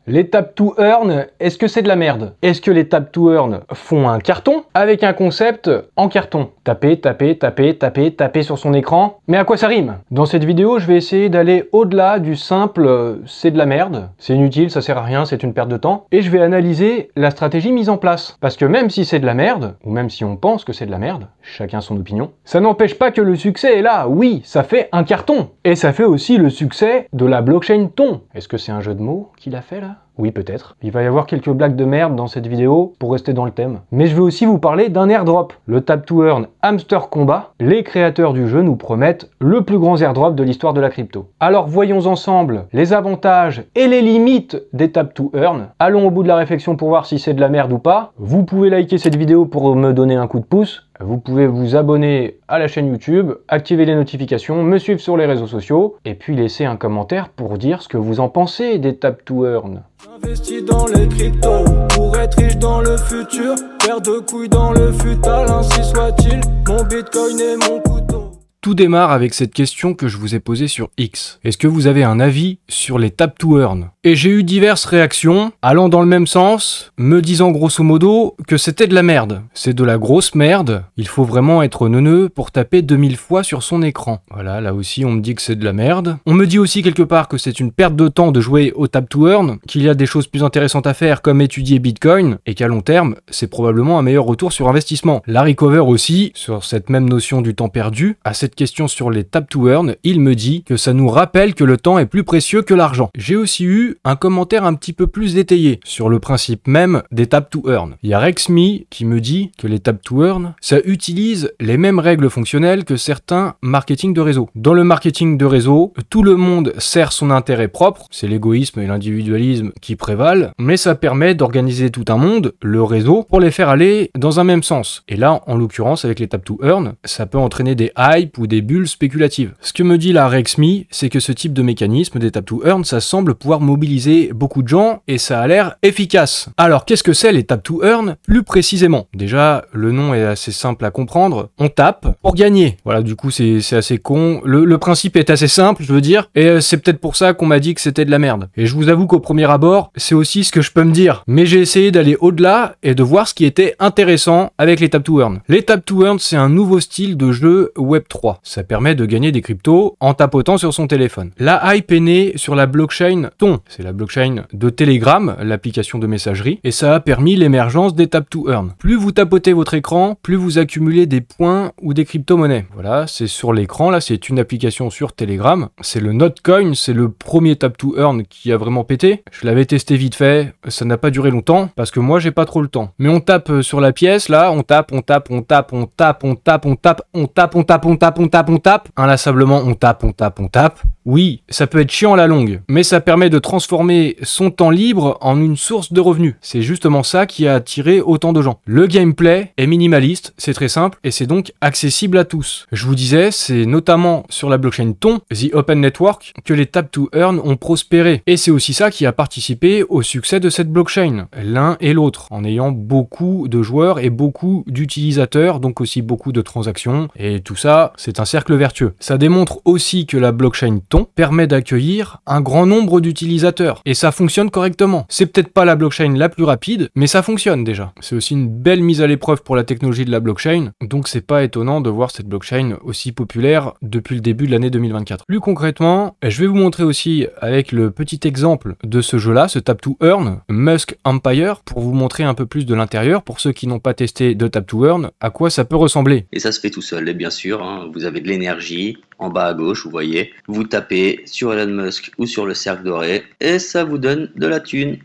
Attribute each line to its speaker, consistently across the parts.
Speaker 1: Les tap to earn, est-ce que c'est de la merde? Est-ce que les tap to earn font un carton avec un concept en carton? Taper, taper, taper, taper, taper sur son écran. Mais à quoi ça rime? Dans cette vidéo, je vais essayer d'aller au-delà du simple c'est de la merde, c'est inutile, ça sert à rien, c'est une perte de temps. Et je vais analyser la stratégie mise en place. Parce que même si c'est de la merde, ou même si on pense que c'est de la merde, chacun son opinion, ça n'empêche pas que le succès est là. Oui, ça fait un carton. Et ça fait aussi le succès de la blockchain Ton. Est-ce que c'est un jeu de mots qu'il a fait là? Oui, peut-être. Il va y avoir quelques blagues de merde dans cette vidéo pour rester dans le thème. Mais je vais aussi vous parler d'un airdrop. Le Tap to Earn Hamster Combat. Les créateurs du jeu nous promettent le plus grand airdrop de l'histoire de la crypto. Alors voyons ensemble les avantages et les limites des Tap to Earn. Allons au bout de la réflexion pour voir si c'est de la merde ou pas. Vous pouvez liker cette vidéo pour me donner un coup de pouce. Vous pouvez vous abonner à la chaîne YouTube, activer les notifications, me suivre sur les réseaux sociaux, et puis laisser un commentaire pour dire ce que vous en pensez des Tap to Earn.
Speaker 2: J'investis dans les cryptos pour être riche dans le futur, paire de couilles dans le futal, ainsi soit-il, mon bitcoin et mon couteau.
Speaker 3: Tout démarre avec cette question que je vous ai posée sur X. Est-ce que vous avez un avis sur les Tap to Earn? Et j'ai eu diverses réactions, allant dans le même sens, me disant grosso modo que c'était de la merde. C'est de la grosse merde, il faut vraiment être neuneux pour taper 2000 fois sur son écran. Voilà, là aussi on me dit que c'est de la merde. On me dit aussi quelque part que c'est une perte de temps de jouer au Tap to Earn, qu'il y a des choses plus intéressantes à faire comme étudier Bitcoin, et qu'à long terme, c'est probablement un meilleur retour sur investissement. Larry Cover aussi, sur cette même notion du temps perdu, à cette question sur les Tap to Earn, il me dit que ça nous rappelle que le temps est plus précieux que l'argent. J'ai aussi eu un commentaire un petit peu plus détaillé sur le principe même des Tap to Earn. Il y a Rexme qui me dit que les Tap to Earn, ça utilise les mêmes règles fonctionnelles que certains marketing de réseau. Dans le marketing de réseau, tout le monde sert son intérêt propre, c'est l'égoïsme et l'individualisme qui prévalent, mais ça permet d'organiser tout un monde, le réseau, pour les faire aller dans un même sens. Et là, en l'occurrence, avec les Tap to Earn, ça peut entraîner des hypes ou des bulles spéculatives. Ce que me dit la Rexme, c'est que ce type de mécanisme des Tap to Earn, ça semble pouvoir mobiliser beaucoup de gens et ça a l'air efficace. Alors qu'est-ce que c'est les Tap to Earn plus précisément? Déjà, le nom est assez simple à comprendre. On tape pour gagner. Voilà, du coup c'est assez con. Le principe est assez simple, je veux dire, et c'est peut-être pour ça qu'on m'a dit que c'était de la merde. Et je vous avoue qu'au premier abord, c'est aussi ce que je peux me dire. Mais j'ai essayé d'aller au-delà et de voir ce qui était intéressant avec les Tap to Earn. Les Tap to Earn, c'est un nouveau style de jeu Web3. Ça permet de gagner des cryptos en tapotant sur son téléphone. La hype est née sur la blockchain Ton. C'est la blockchain de Telegram, l'application de messagerie, et ça a permis l'émergence des Tap to Earn. Plus vous tapotez votre écran, plus vous accumulez des points ou des crypto-monnaies. Voilà, c'est sur l'écran, là, c'est une application sur Telegram. C'est le Notcoin, c'est le premier Tap to Earn qui a vraiment pété. Je l'avais testé vite fait, ça n'a pas duré longtemps, parce que moi, j'ai pas trop le temps. Mais on tape sur la pièce, là, on tape, on tape, on tape, on tape, on tape, on tape, on tape, on tape, on tape, on tape, on tape, inlassablement, on tape, on tape, on tape. Oui, ça peut être chiant à la longue, mais ça permet de transformer son temps libre en une source de revenus. C'est justement ça qui a attiré autant de gens. Le gameplay est minimaliste, c'est très simple, et c'est donc accessible à tous. Je vous disais, c'est notamment sur la blockchain Ton, The Open Network, que les Tap to Earn ont prospéré. Et c'est aussi ça qui a participé au succès de cette blockchain, l'un et l'autre, en ayant beaucoup de joueurs et beaucoup d'utilisateurs, donc aussi beaucoup de transactions, et tout ça, c'est un cercle vertueux. Ça démontre aussi que la blockchain Ton permet d'accueillir un grand nombre d'utilisateurs, et ça fonctionne correctement. C'est peut-être pas la blockchain la plus rapide, mais ça fonctionne déjà. C'est aussi une belle mise à l'épreuve pour la technologie de la blockchain, donc c'est pas étonnant de voir cette blockchain aussi populaire depuis le début de l'année 2024. Plus concrètement, je vais vous montrer aussi avec le petit exemple de ce jeu-là, ce Tap to Earn, Musk Empire, pour vous montrer un peu plus de l'intérieur, pour ceux qui n'ont pas testé de Tap to Earn, à quoi ça peut ressembler.
Speaker 4: Et ça se fait tout seul, et bien sûr, hein, vous avez de l'énergie, en bas à gauche, vous voyez, vous tapez sur Elon Musk ou sur le cercle doré, et ça vous donne de la thune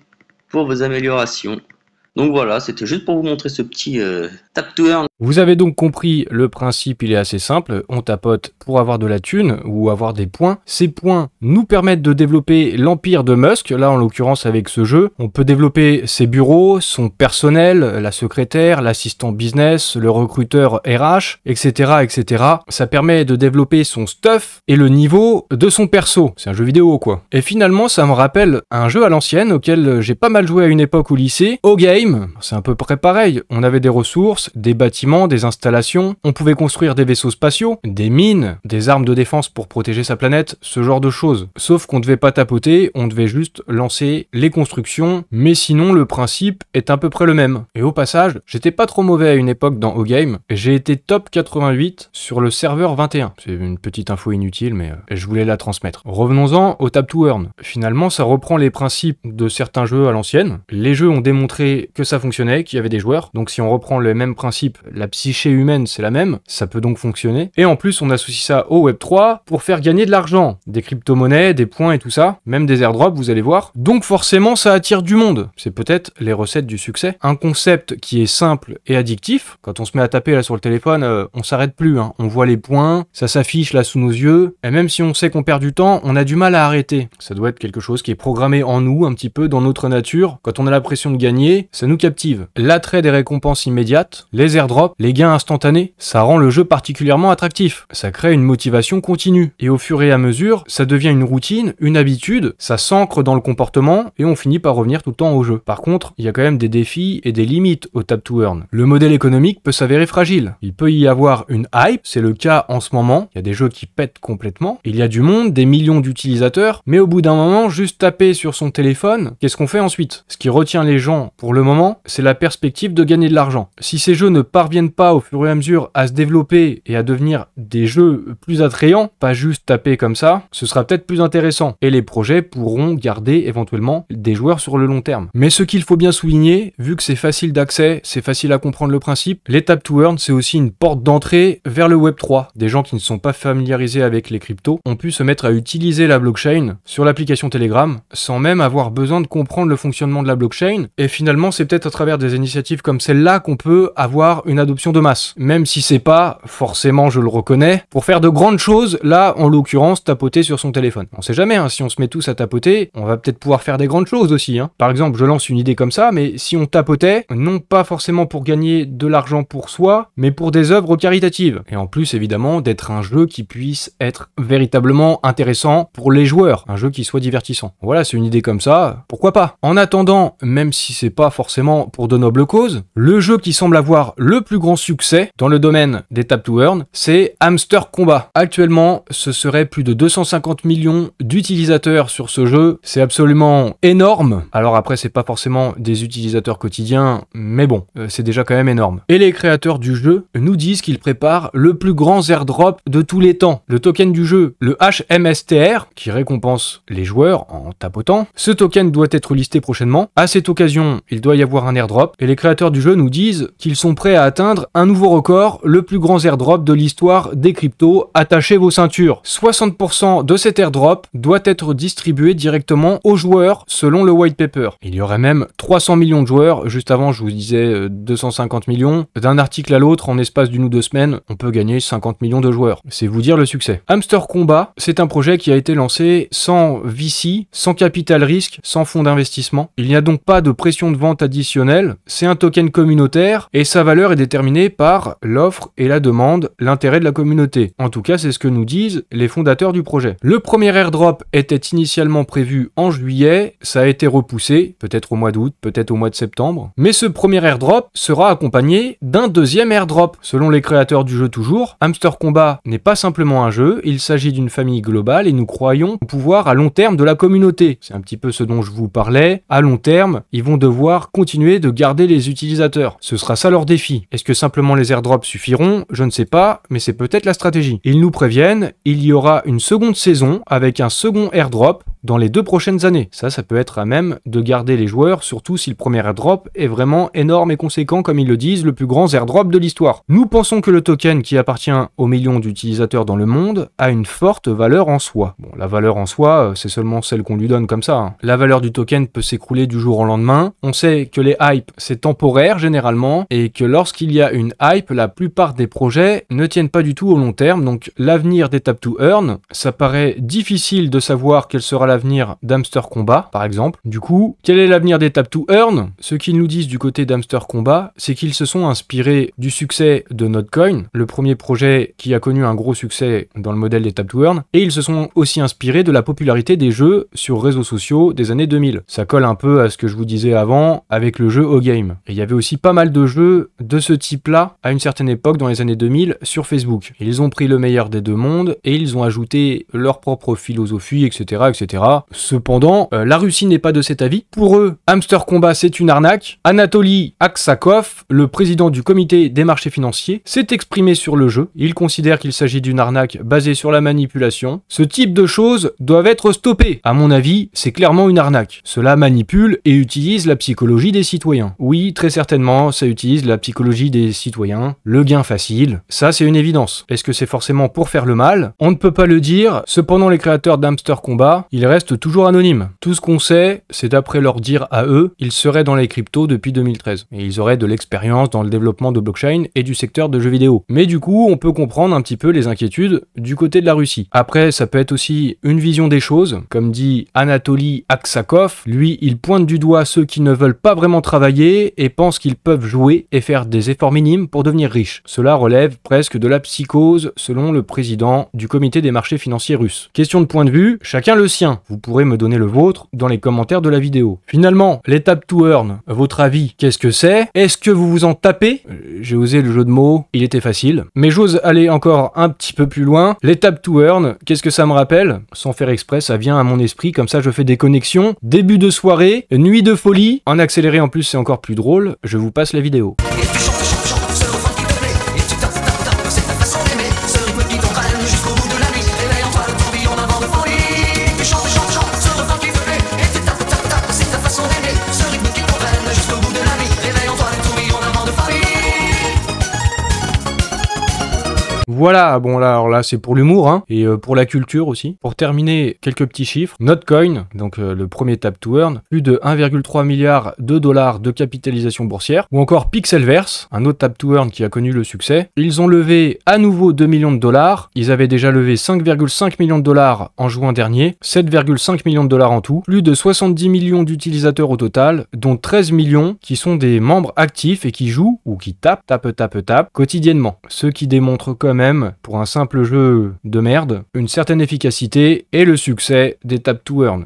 Speaker 4: pour vos améliorations. Donc voilà, c'était juste pour vous montrer ce petit Tap to Earn.
Speaker 3: Vous avez donc compris, le principe il est assez simple, on tapote pour avoir de la thune ou avoir des points. Ces points nous permettent de développer l'empire de Musk, là en l'occurrence avec ce jeu. On peut développer ses bureaux, son personnel, la secrétaire, l'assistant business, le recruteur RH, etc., etc. Ça permet de développer son stuff et le niveau de son perso. C'est un jeu vidéo quoi. Et finalement ça me rappelle un jeu à l'ancienne auquel j'ai pas mal joué à une époque au lycée, O-Game. game, c'est à peu près pareil. On avait des ressources, des bâtiments, des installations, on pouvait construire des vaisseaux spatiaux, des mines, des armes de défense pour protéger sa planète, ce genre de choses. Sauf qu'on ne devait pas tapoter, on devait juste lancer les constructions, mais sinon le principe est à peu près le même. Et au passage, j'étais pas trop mauvais à une époque dans O-Game, j'ai été top 88 sur le serveur 21. C'est une petite info inutile, mais je voulais la transmettre. Revenons-en au Tap to Earn. Finalement, ça reprend les principes de certains jeux à l'ancienne. Les jeux ont démontré que ça fonctionnait, qu'il y avait des joueurs, donc si on reprend les mêmes principes, la psyché humaine c'est la même, ça peut donc fonctionner. Et en plus, on associe ça au Web3 pour faire gagner de l'argent, des crypto-monnaies, des points et tout ça, même des airdrops, vous allez voir. Donc forcément, ça attire du monde. C'est peut-être les recettes du succès. Un concept qui est simple et addictif. Quand on se met à taper là sur le téléphone, on s'arrête plus, hein. On voit les points, ça s'affiche là sous nos yeux, et même si on sait qu'on perd du temps, on a du mal à arrêter. Ça doit être quelque chose qui est programmé en nous, un petit peu dans notre nature. Quand on a l'impression de gagner, ça nous captive. L'attrait des récompenses immédiates, les airdrops, les gains instantanés, ça rend le jeu particulièrement attractif. Ça crée une motivation continue. Et au fur et à mesure, ça devient une routine, une habitude, ça s'ancre dans le comportement, et on finit par revenir tout le temps au jeu. Par contre, il y a quand même des défis et des limites au Tap to Earn. Le modèle économique peut s'avérer fragile. Il peut y avoir une hype, c'est le cas en ce moment. Il y a des jeux qui pètent complètement. Il y a du monde, des millions d'utilisateurs, mais au bout d'un moment, juste taper sur son téléphone, qu'est-ce qu'on fait ensuite? Ce qui retient les gens pour le moment, c'est la perspective de gagner de l'argent. Si ces jeux ne parviennent pas au fur et à mesure à se développer et à devenir des jeux plus attrayants, pas juste taper comme ça, ce sera peut-être plus intéressant. Et les projets pourront garder éventuellement des joueurs sur le long terme. Mais ce qu'il faut bien souligner, vu que c'est facile d'accès, c'est facile à comprendre le principe, les Tap to Earn, c'est aussi une porte d'entrée vers le Web3. Des gens qui ne sont pas familiarisés avec les cryptos ont pu se mettre à utiliser la blockchain sur l'application Telegram sans même avoir besoin de comprendre le fonctionnement de la blockchain. Et finalement, c'est peut-être à travers des initiatives comme celle-là qu'on peut avoir une adoption de masse. Même si c'est pas, forcément je le reconnais, pour faire de grandes choses, là en l'occurrence tapoter sur son téléphone. On sait jamais, hein, si on se met tous à tapoter, on va peut-être pouvoir faire des grandes choses aussi. Hein. Par exemple, je lance une idée comme ça, mais si on tapotait, non pas forcément pour gagner de l'argent pour soi, mais pour des œuvres caritatives. Et en plus, évidemment, d'être un jeu qui puisse être véritablement intéressant pour les joueurs, un jeu qui soit divertissant. Voilà, c'est une idée comme ça, pourquoi pas. En attendant, même si c'est pas forcément pour de nobles causes, le jeu qui semble avoir le plus grand succès dans le domaine des Tap to Earn, c'est Hamster Combat. Actuellement, ce serait plus de 250 millions d'utilisateurs sur ce jeu, c'est absolument énorme. Alors après, c'est pas forcément des utilisateurs quotidiens, mais bon, c'est déjà quand même énorme. Et les créateurs du jeu nous disent qu'ils préparent le plus grand airdrop de tous les temps. Le token du jeu, le HMSTR, qui récompense les joueurs en tapotant. Ce token doit être listé prochainement. À cette occasion, il doit y avoir un airdrop. Et les créateurs du jeu nous disent qu'ils sont prêts à atteindre un nouveau record, le plus grand airdrop de l'histoire des cryptos. Attachez vos ceintures. 60% de cet airdrop doit être distribué directement aux joueurs selon le white paper. Il y aurait même 300 millions de joueurs. Juste avant, je vous disais 250 millions. D'un article à l'autre, en espace d'une ou deux semaines, on peut gagner 50 millions de joueurs. C'est vous dire le succès. Hamster Combat, c'est un projet qui a été lancé sans VC, sans capital risque, sans fonds d'investissement. Il n'y a donc pas de pression de vente additionnelle. C'est un token communautaire et sa valeur est déterminée par l'offre et la demande, l'intérêt de la communauté. En tout cas, c'est ce que nous disent les fondateurs du projet. Le premier airdrop était initialement prévu en juillet, ça a été repoussé, peut-être au mois d'août, peut-être au mois de septembre. Mais ce premier airdrop sera accompagné d'un deuxième airdrop. Selon les créateurs du jeu toujours, Hamster Combat n'est pas simplement un jeu, il s'agit d'une famille globale et nous croyons au pouvoir à long terme de la communauté. C'est un petit peu ce dont je vous parlais. À long terme, ils vont devoir continuer de garder les utilisateurs. Ce sera ça leur défi. Est-ce que simplement les airdrops suffiront? Je ne sais pas, mais c'est peut-être la stratégie. Ils nous préviennent, il y aura une seconde saison avec un second airdrop dans les 2 prochaines années. Ça peut être à même de garder les joueurs, surtout si le premier airdrop est vraiment énorme et conséquent, comme ils le disent, le plus grand airdrop de l'histoire. Nous pensons que le token qui appartient aux millions d'utilisateurs dans le monde a une forte valeur en soi. Bon, la valeur en soi, c'est seulement celle qu'on lui donne comme ça. Hein. La valeur du token peut s'écrouler du jour au lendemain. On sait que les hypes, c'est temporaire généralement, et que lorsqu'il y a une hype, la plupart des projets ne tiennent pas du tout au long terme. Donc l'avenir des Tap to Earn, ça paraît difficile de savoir quelle sera l'avenir d'Hamster Combat, par exemple. Du coup, quel est l'avenir des Tap to Earn? Ce qu'ils nous disent du côté d'Hamster Combat, c'est qu'ils se sont inspirés du succès de Notcoin, le premier projet qui a connu un gros succès dans le modèle des Tap to Earn, et ils se sont aussi inspirés de la popularité des jeux sur réseaux sociaux des années 2000. Ça colle un peu à ce que je vous disais avant avec le jeu O-Game. Et il y avait aussi pas mal de jeux de ce type-là à une certaine époque dans les années 2000 sur Facebook. Ils ont pris le meilleur des deux mondes et ils ont ajouté leur propre philosophie, etc., etc. Cependant, la Russie n'est pas de cet avis. Pour eux, Hamster Combat c'est une arnaque. Anatoly Aksakov, le président du comité des marchés financiers, s'est exprimé sur le jeu. Il considère qu'il s'agit d'une arnaque basée sur la manipulation. Ce type de choses doivent être stoppées. À mon avis, c'est clairement une arnaque. Cela manipule et utilise la psychologie des citoyens. Oui, très certainement, ça utilise la psychologie des citoyens. Le gain facile, ça c'est une évidence. Est-ce que c'est forcément pour faire le mal? On ne peut pas le dire. Cependant, les créateurs d'Hamster Combat, ils restent toujours anonymes. Tout ce qu'on sait, c'est d'après leur dire à eux, ils seraient dans les cryptos depuis 2013. Et ils auraient de l'expérience dans le développement de blockchain et du secteur de jeux vidéo. Mais du coup, on peut comprendre un petit peu les inquiétudes du côté de la Russie. Après, ça peut être aussi une vision des choses. Comme dit Anatoly Aksakov, lui, il pointe du doigt ceux qui ne veulent pas vraiment travailler et pensent qu'ils peuvent jouer et faire des efforts minimes pour devenir riches. Cela relève presque de la psychose, selon le président du comité des marchés financiers russes. Question de point de vue, chacun le sien. Vous pourrez me donner le vôtre dans les commentaires de la vidéo. Finalement, les Tap to Earn, votre avis, qu'est-ce que c'est? Est-ce que vous vous en tapez? J'ai osé le jeu de mots, il était facile. Mais j'ose aller encore un petit peu plus loin. Les Tap to Earn, qu'est-ce que ça me rappelle? Sans faire exprès, ça vient à mon esprit, comme ça je fais des connexions. Début de soirée, nuit de folie. En accéléré en plus c'est encore plus drôle, je vous passe la vidéo. Voilà, bon là, alors là c'est pour l'humour hein, et pour la culture aussi. Pour terminer, quelques petits chiffres. Notcoin, donc le premier Tap to Earn, plus de 1,3 milliard de dollars de capitalisation boursière. Ou encore Pixelverse, un autre Tap to Earn qui a connu le succès. Ils ont levé à nouveau 2 millions de dollars. Ils avaient déjà levé 5,5 millions de dollars en juin dernier, 7,5 millions de dollars en tout. Plus de 70 millions d'utilisateurs au total, dont 13 millions qui sont des membres actifs et qui jouent ou qui tapent quotidiennement. Ce qui démontre quand même, pour un simple jeu de merde, une certaine efficacité et le succès des Tap to Earn.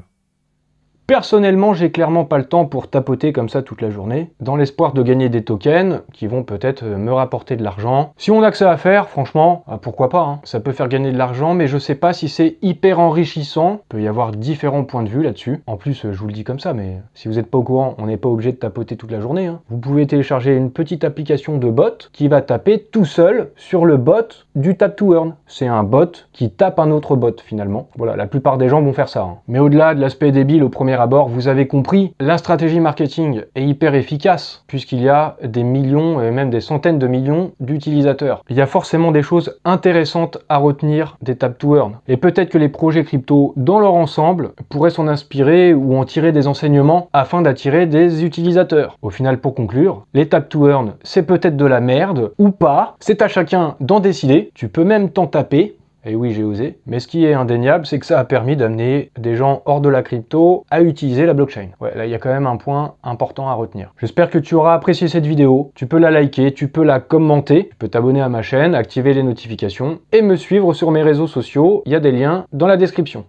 Speaker 1: Personnellement, j'ai clairement pas le temps pour tapoter comme ça toute la journée, dans l'espoir de gagner des tokens qui vont peut-être me rapporter de l'argent. Si on a que ça à faire, franchement, pourquoi pas, hein. Ça peut faire gagner de l'argent, mais je sais pas si c'est hyper enrichissant. Il peut y avoir différents points de vue là-dessus. En plus, je vous le dis comme ça, mais si vous n'êtes pas au courant, on n'est pas obligé de tapoter toute la journée, hein. Vous pouvez télécharger une petite application de bot qui va taper tout seul sur le bot du Tap to Earn. C'est un bot qui tape un autre bot finalement. Voilà, la plupart des gens vont faire ça, hein. Mais au-delà de l'aspect débile au premier abord, vous avez compris, la stratégie marketing est hyper efficace puisqu'il y a des millions et même des centaines de millions d'utilisateurs. Il y a forcément des choses intéressantes à retenir des Tap to Earn. Et peut-être que les projets crypto dans leur ensemble pourraient s'en inspirer ou en tirer des enseignements afin d'attirer des utilisateurs. Au final, pour conclure, les Tap to Earn, c'est peut-être de la merde ou pas, c'est à chacun d'en décider. Tu peux même t'en taper. Et oui, j'ai osé. Mais ce qui est indéniable, c'est que ça a permis d'amener des gens hors de la crypto à utiliser la blockchain. Ouais, là, il y a quand même un point important à retenir. J'espère que tu auras apprécié cette vidéo. Tu peux la liker, tu peux la commenter, tu peux t'abonner à ma chaîne, activer les notifications et me suivre sur mes réseaux sociaux. Il y a des liens dans la description.